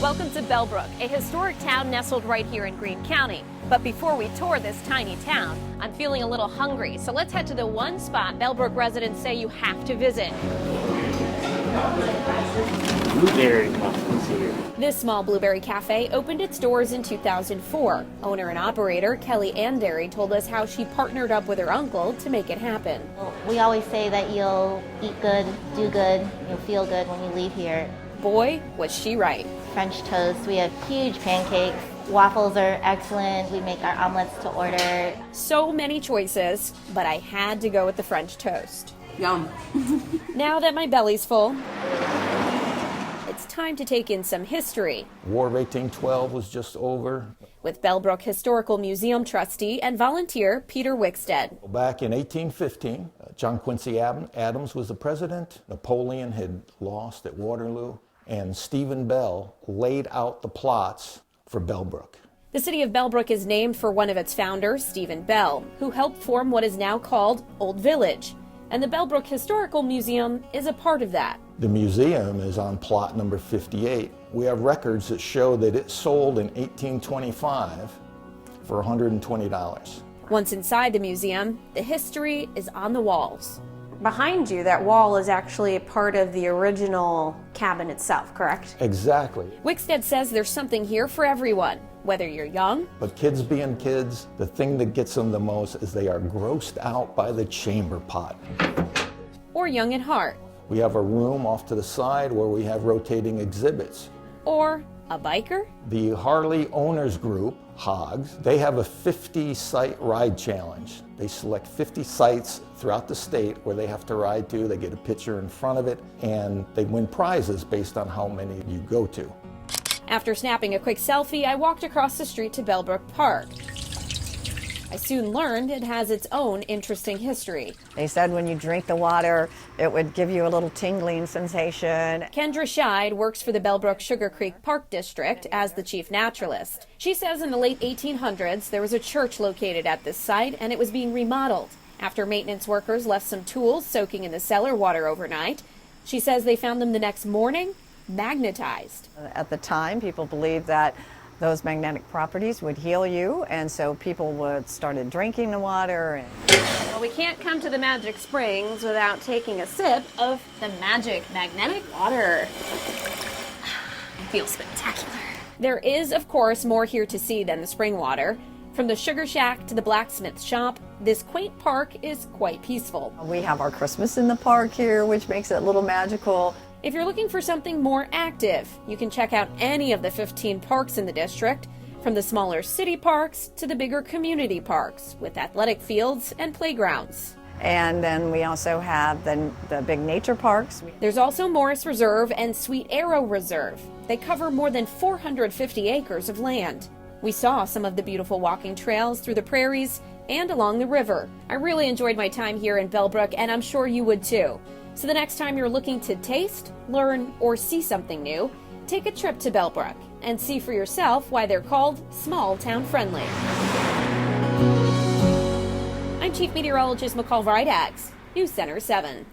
Welcome to Bellbrook, a historic town nestled right here in Greene County. But before we tour this tiny town, I'm feeling a little hungry, so let's head to the one spot Bellbrook residents say you have to visit. Blueberry muffins here. This small blueberry cafe opened its doors in 2004. Owner and operator Kelly Andery told us how she partnered up with her uncle to make it happen. We always say that you'll eat good, do good, you'll feel good when you leave here. Boy, was she right. French toast, we have huge pancakes. Waffles are excellent. We make our omelets to order. So many choices, but I had to go with the French toast. Yum. Now that my belly's full, it's time to take in some history. War of 1812 was just over. With Bellbrook Historical Museum trustee and volunteer Peter Wickstead. Back in 1815, John Quincy Adams was the president. Napoleon had lost at Waterloo, and Stephen Bell laid out the plots for Bellbrook. The city of Bellbrook is named for one of its founders, Stephen Bell, who helped form what is now called Old Village. And the Bellbrook Historical Museum is a part of that. The museum is on plot number 58. We have records that show that it sold in 1825 for $120. Once inside the museum, the history is on the walls. Behind you, that wall is actually a part of the original cabin itself, correct? Exactly. Wickstead says there's something here for everyone, whether you're young. But kids being kids, the thing that gets them the most is they are grossed out by the chamber pot. Or young at heart. We have a room off to the side where we have rotating exhibits. Or a biker. The Harley Owners Group, HOGS, they have a 50-site ride challenge. They select 50 sites throughout the state where they have to ride to. They get a picture in front of it, and they win prizes based on how many you go to. After snapping a quick selfie, I walked across the street to Bellbrook Park. I soon learned it has its own interesting history. They said when you drink the water, it would give you a little tingling sensation. Kendra Scheid works for the Bellbrook Sugar Creek Park District as the chief naturalist. She says in the late 1800s, there was a church located at this site and it was being remodeled. After maintenance workers left some tools soaking in the cellar water overnight, she says they found them the next morning magnetized. At the time, people believed that those magnetic properties would heal you, and so people started drinking the water. Well, we can't come to the Magic Springs without taking a sip of the magic magnetic water. I feel spectacular. There is, of course, more here to see than the spring water. From the sugar shack to the blacksmith shop, this quaint park is quite peaceful. We have our Christmas in the park here, which makes it a little magical. If you're looking for something more active, you can check out any of the 15 parks in the district, from the smaller city parks to the bigger community parks with athletic fields and playgrounds. And then we also have the big nature parks. There's also Morris Reserve and Sweet Arrow Reserve. They cover more than 450 acres of land. We saw some of the beautiful walking trails through the prairies and along the river. I really enjoyed my time here in Bellbrook, and I'm sure you would too. So the next time you're looking to taste, learn, or see something new, take a trip to Bellbrook and see for yourself why they're called small town friendly. I'm Chief Meteorologist McCall Vrydaghs, News Center 7.